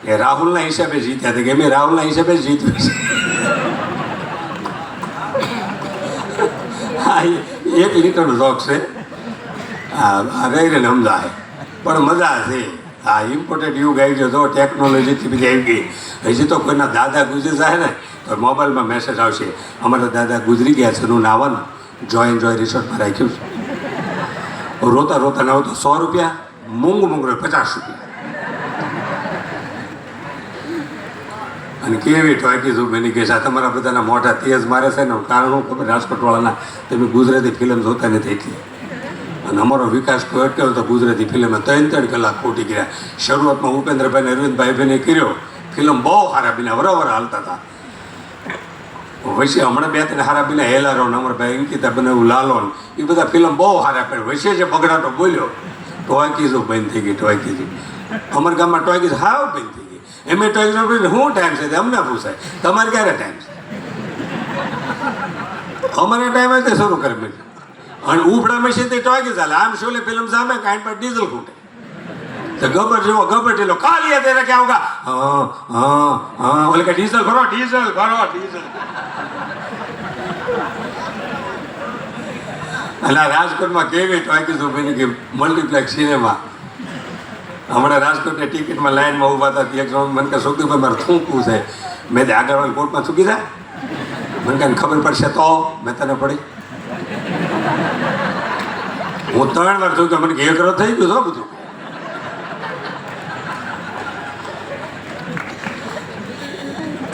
એ રાહુલના હિસાબે જીત્યા હતા કે મેં રાહુલના હિસાબે જીત્યું છે. હા, 1 લીટરનો જોક છે. હા, રહીને સમજાય પણ મજા છે. હા, ઇમ્પોર્ટેન્ટ યુગ આવી ગયો તો ટેકનોલોજીથી બધી આવી ગઈ. હજી તો કોઈના દાદા ગુજરી જાય ને તો મોબાઈલમાં મેસેજ આવશે, અમારા દાદા ગુજરી ગયા છે, એનું નાવાનું જોય રિસોર્ટમાં રાખ્યું છે. રોતા રોતા ના તો 100 રૂપિયા, મૂંગું 50 રૂપિયા. અને કેવી ટોકી બની ગઈ છે. તમારા બધાના મોઢા તેજ મારે છે ને કારણ હું ખબર, રાજકોટવાળાના તમે ગુજરાતી ફિલ્મ જોતા નથી એટલી. અને અમારો વિકાસ કોઈ અટક્યો તો ગુજરાતી ફિલ્મમાં 3 કલાક ખોટી ગયા. શરૂઆતમાં ઉપેન્દ્રભાઈ અરવિંદભાઈ કર્યો, ફિલ્મ બહુ સારા બન્યા, વરાવર હાલતા હતા. વૈશે હમણાં 2-3 સારા બન્યા, હેલારો અમારા ભાઈ અંકિતા બનાવ્યું, લાલોન, એ બધા ફિલ્મ બહુ સારા પડે. વૈશે જે બગડાટો બોલ્યો, ટોકીઝો બંધ થઈ ગઈ. ટોકીઝો અમારા ગામમાં ટોકીઝ હાવ બંધ થઈ ગઈ. એમ ટોકીઝ શું ટાઈમ છે અમને પૂછાય, તમારે ક્યારે ટાઈમ છે? અમારે ટાઈમ તે શરૂ કરી મેં અને ઉપડા મશીન તે ટોકી ચાલે. આમ શોલે ફિલ્મ સામે કાંઈ પર ડીઝલ ખૂટે તો ગબર જેવો ગબર ઢીલો ખાલી તેરે ક્યાં હોગા, હા ઓલે કે ડીઝલ ભરો, ડીઝલ ભરો, ડીઝલ. અને રાજકોટમાં કેવી ટોકીઝ ઉભી કે મલ્ટીપ્લેક્સ સિનેમા. હમણાં રાજકોટની ટિકિટમાં લાઈનમાં ઊભા હતા. એક જણ મને કહે સુખદીપભાઈ મારે થૂંકવું છે. મેં આગળ વાળી કોર્ટમાં ચૂકી જાય, મને કાંઈ ખબર પડશે તો મેં તને પડી. હું 3 વાર થયું કે મને એક રદ થઈ ગયું છો બધું.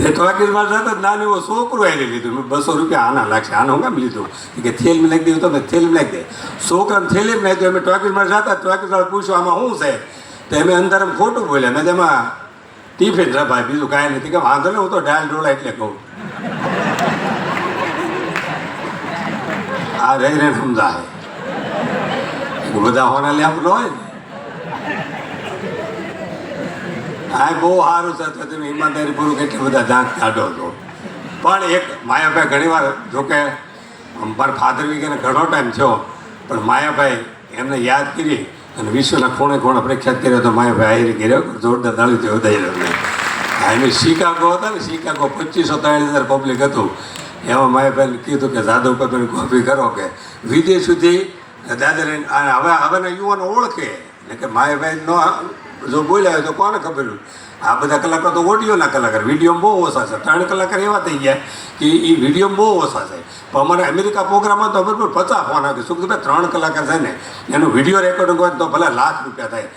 એ ટોકીઝમાં જતા નાનું એવો છોકરું આવી લીધું. મેં 200 રૂપિયા આના લાગશે, આને હું કેમ લીધું કે થેલીમાં નાખી દીધું. તો મેં થેલીમાં નાખી દે. છોકરાને થેલીમાં નાખી દઉં. અમે ટોકીઝમાં જતા ટોકીઝવાળા પૂછ્યું આમાં શું છે, તો અમે અંદર ખોટું બોલ્યા. મેં તેમાં ટિફિન છે ભાઈ, બીજું કાંઈ નથી. કે વાંધો નહીં, હું તો ડાળ ડોળા એટલે કહું. આ રહી સમજાય બધા હોના લેપ ન હોય ને. આ બહુ સારું છે. તમે ઈમાનદારી પૂરું કેટલી બધા દાંત કાઢો છો. પણ એક માયાભાઈ ઘણી વાર, જોકે મારા ફાધર વીકેને ઘણો ટાઈમ થયો, પણ માયાભાઈ એમને યાદ કરી અને વિશ્વના ખૂણે ખૂણે પ્રખ્યાત કર્યો તો માયાભાઈ આયરી કર્યો, જોરદાર તાળીથી વધારી રહ્યો. એમ શિકાગો હતા ને, શિકાગો 25-30,000 પબ્લિક હતું. એમાં માયાભાઈને કીધું કે જાદવ પપ્પાની કોપી કરો કે વિદેશ સુધી દાદા હવેના યુવાનો ઓળખે કે માયાભાઈ નો જો બોલ્યા હોય તો કોને ખબર. આ બધા કલાકાર તો ઓડિયોના કલાકાર, વિડીયોમાં બહુ ઓછા છે. 3 કલાકાર એવા થઈ ગયા કે એ વિડીયોમાં બહુ ઓછા છે. પણ અમારે અમેરિકા પ્રોગ્રામમાં તો બરાબર 50 ફોન આવે. શું કીધું 3 કલાકાર છે ને એનું વિડીયો રેકોર્ડિંગ હોય તો ભલે લાખ રૂપિયા થાય.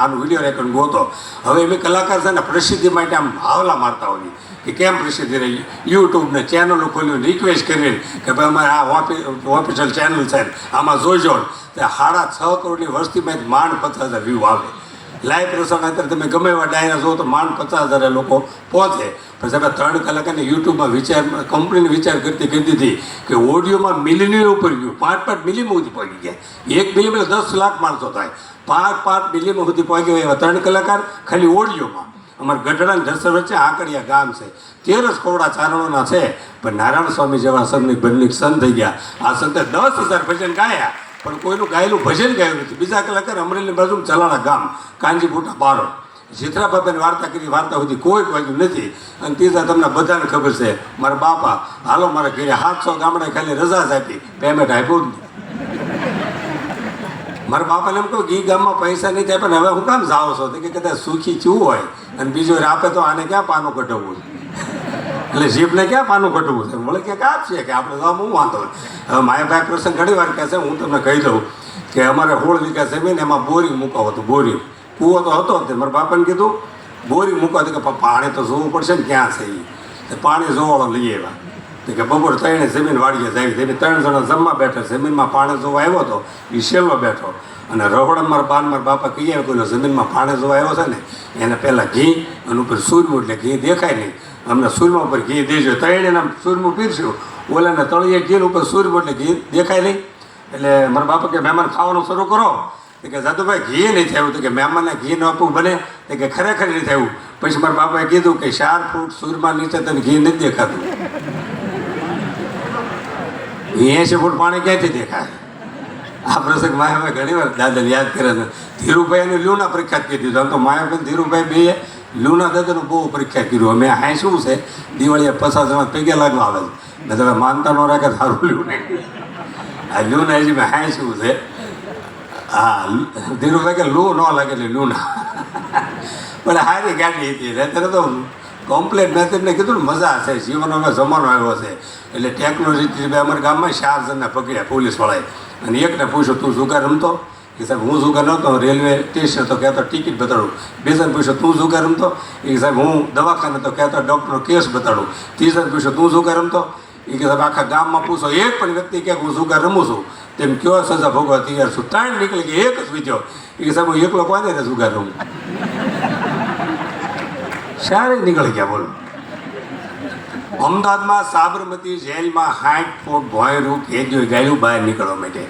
આનું વિડીયો રેકોર્ડિંગ ગોતો. હવે એમ કલાકાર છે ને પ્રસિદ્ધિ માટે આમ હાવલા મારતા હોય કે કેમ પ્રસિદ્ધિ રહી. યુટ્યુબને ચેનલો ખોલ્યું, રિક્વેસ્ટ કરી કે ભાઈ અમારે આ ઓફિશિયલ ચેનલ છે, આમાં જોઈજો. તે 6.5 કરોડની વસ્તીમાં માંડ 50,000 વ્યૂ આવે. લાઈવ પ્રસંગ અત્યારે તમે ગમે એવા ડાયરા જો તો માંડ 50,000 લોકો પહોંચે. પછી આપણે 3 કલાકને યુટ્યુબમાં કંપનીને વિચાર કરતી કહી દીધી કે ઓડિયોમાં મિલિયન ઉપર ગયું, 5 મિલિયન સુધી પહોંચી ગયા. 1 મિલિયન 10 લાખ માણસો થાય. 5 મિલિયન સુધી પહોંચી ગયા એવા 3 કલાકાર ખાલી ઓડિયોમાં. અમારા ગઢડા ઢસર વચ્ચે આંકડિયા ગામ છે, 13 કરોડા ચારણોના છે. પણ નારાયણ સ્વામી જેવા સંતની બંને સંત થઈ ગયા. આ સંતે 10,000 ભજન ગાયા, પણ કોઈનું ગાયેલું ભજન ગાયું નથી. બીજા કલાકાર અમરેલી બાજુ ચલાણા ગામ, કાંજીબુટા બારો, જીથરાબાબાની વાર્તા કરી, વાર્તા સુધી કોઈ વાગ્યું નથી. અને ત્રીજા તમને બધાને ખબર છે, મારા બાપા હાલો મારા ઘરે 700 ગામડા ખાલી રજા જ આપી, પેમેન્ટ આપ્યું જ નહીં. મારા બાપાને એમ કહું કે એ ગામમાં પૈસા નહીં થાય, પણ હવે હું કામ જાઓ છો કે કદાચ સુખી ચૂ હોય અને બીજો આપે તો આને ક્યાં પાનું કઢાવવું છે, એટલે જીભને ક્યાં પાનું કઢવું છે. મળે ક્યાંક આપશે કે આપણે જવા હું વાંધો. હવે માયાભાઈ પ્રસંગ ઘણી વાર કહે છે, હું તમને કહી દઉં કે અમારે 16 વીઘા જમીન એમાં બોરિંગ મૂકાવો હતું. બોરિંગ કૂવો તો હતો જ. મારા બાપાને કીધું બોરિંગ મૂકવા હતું કે પાણી તો જોવું પડશે ને ક્યાં છે એ. પાણી જોવાળો લઈ આવ્યા કે બપોર 3 જમીન વાળીએ જાય. 3 જણા જમવા બેઠા, જમીનમાં પાણી જોવા આવ્યો હતો એ શેલો બેઠો. અને રહોડા મારા બાપા કહી આવે કોઈ જમીનમાં પાણી જોવા આવ્યો છે ને એને પહેલાં ઘી અને ઉપર સૂરમું, એટલે ઘી દેખાય નહીં, અમને સૂરમા ઉપર ઘી દેજો. 3 એના સૂરમું પીરસ્યું, ઓલાને તળિયે ઘી ઉપર સૂરમું એટલે ઘી દેખાય નહીં. એટલે મારા બાપા કે મહેમાન ખાવાનું શરૂ કરો. કે જાદુભાઈ ઘી નહીં થયું. તો કે મહેમાનને ઘી ન આપવું બને કે ખરેખર નહીં થયું. પછી મારા બાપાએ કીધું કે 4 ફૂટ સૂરમાં નીચે તને ઘી નથી દેખાતું, 80 ફૂટ પાણી ક્યાંથી દેખાય. આ પ્રસંગ માયાભાઈ ઘણી વાર દાદાને યાદ કરે છે. ધીરુભાઈ અને લ્યુના પ્રખ્યાત કહી દીધું. આમ તો માયાભાઈ ધીરુભાઈ બે લૂના દાદાનું બહુ પરીક્ષા કર્યું અમે હા શું છે દિવાળીએ 50 જણા પૈકી લાગવા આવે છે મેં તમે માનતા ન રાખે સારું લ્યું આ લૂના હજી મેં હા શું છે હા ધીરુભાઈ કે લૂ ન લાગે એટલે લૂના પણ સારી ગાડી હતી અત્યારે તો કમ્પ્લેટ મેં તમને કીધું ને મજા છે જીવનનો હવે જમાનો આવ્યો છે એટલે ટેકનોલોજી અમારા ગામમાં 4 જણને પકડ્યા પોલીસવાળાએ અને એકને પૂછ્યું તું જુગાર રમતો કે સાહેબ હું જુગાર નહોતો રેલવે સ્ટેશન તો કહેતો ટિકિટ બતાડું બીજાને પૂછ્યું તું જુગાર રમતો એ સાહેબ હું દવાખાને તો કહેતો ડૉક્ટરનો કેસ બતાડું ત્રીજાને પૂછ્યું તું જુગાર રમતો એ કે સાહેબ આખા ગામમાં પૂછો એક પણ વ્યક્તિ કે હું જુગાર રમું છું તેમ કયો સજા ભોગવા તૈયાર છું 3 નીકળી ગઈ એક જ વિચાર એ કે સાહેબ હું એકલો કોને ને જુગાર રમું સારે નીકળી ગયા બોલો અમદાવાદમાં સાબરમતી જેલમાં 60 ફૂટ ભોંયરું કેદીઓ ગાયું બહાર નીકળવા માટે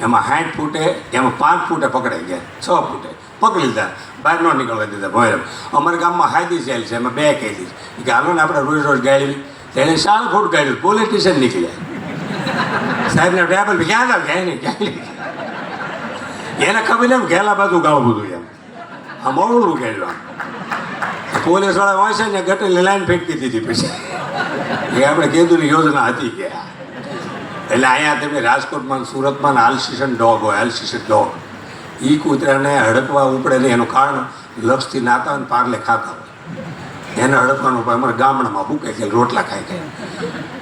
એમાં 60 ફૂટે એમાં 5 ફૂટે પકડાઈ ગયા 6 ફૂટે પકડી લીધા બહાર ન નીકળવા દીધા ભોંયર અમારા ગામમાં હાદી જેલ છે એમાં 2 કેદી કે હાલો ને આપણે રોજ રોજ ગાડી તેને 4 ફૂટ ગાડ્યું પોલીસ સ્ટેશન નીકળ્યા સાહેબને ડ્રાઈવર ક્યાં લાવ ગયા ને ક્યાં એને ખબર એમ ઘેલા બાજુ ગાવું બધું એમ આ મોડું ગાડ્યું આમ પોલીસવાળા હોય છે ને ગટરની લાઈન ફેંકી દીધી પછી એ આપણે કીધુંની યોજના હતી કે એટલે અહીંયા તમે રાજકોટમાં સુરતમાં આલ્સીશન ડોગ હોય આલ્સીશન ડોગ એ કૂતરાને હડકવા ઉપડે નહીં એનું કારણ લક્ષથી નાતા હોય ને પારલે ખાતા હોય એને હડકવાનું અમારા ગામડામાં ભૂકે કે રોટલા ખાઈ ખાય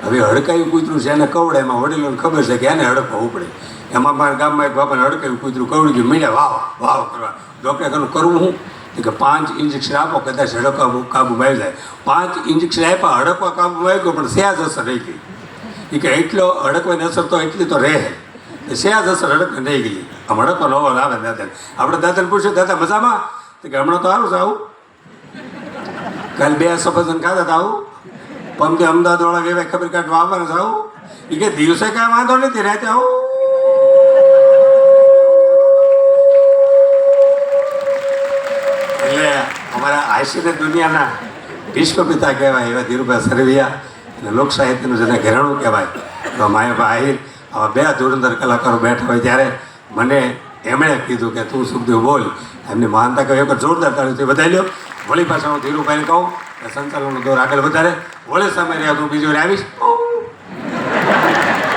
હવે હડકાયું કૂતરું છે એને કવડે એમાં વડીલોને ખબર છે કે એને હડકવા ઉપડે એમાં મારા ગામમાં એક બાપાને હડકાયું કૂતરું કવડી ગયું મીડા વાવ વાવ કરવા ડૉક્ટરે કહ્યું કરવું હું કે 5 ઇન્જેક્શન આપો કદાચ હડકવા કાબુમાં આવી જાય 5 ઇન્જેક્શન આપ્યા હડકવા કાબુમાં આવી ગયો પણ સહેજ અસર રહી ગઈ એ કે એટલો હડકવાની અસર તો એટલી તો રહે સહેજ અસર હડકવા નહીં ગઈ આમ હડકવાનો અવાજ આવે દાદાને આપણે દાદાને પૂછ્યું દાદા મજામાં તો કે હમણાં તો સારું છે આવું કાલે 2 સફરજન ખાતા હતા આવું પમથી અમદાવાદવાળા વેવાય ખબર કાઢવા આવવાનું છે આવું એ કે દિવસે કાંઈ વાંધો નથી રાતે આવું એટલે અમારા આઈસીને દુનિયાના વિશ્વપિતા કહેવાય એવા ધીરુભાઈ સરવૈયા અને લોક સાહિત્યનું જેને ઘરેણું કહેવાય તો માયાભાઈ આહિર આવા 2 ધુરંધર કલાકારો બેઠા હોય ત્યારે મને એમણે કીધું કે તું સુખદેવ બોલ એમની મહાનતા કહે એક જોરદાર તાળીથી વધારી લ્યો વળી પાછા હું ધીરુભાઈને કહું કે સંચાલનનો દોર આગળ વધારે વળી સામે રહ્યા તું બીજી વાર આવીશ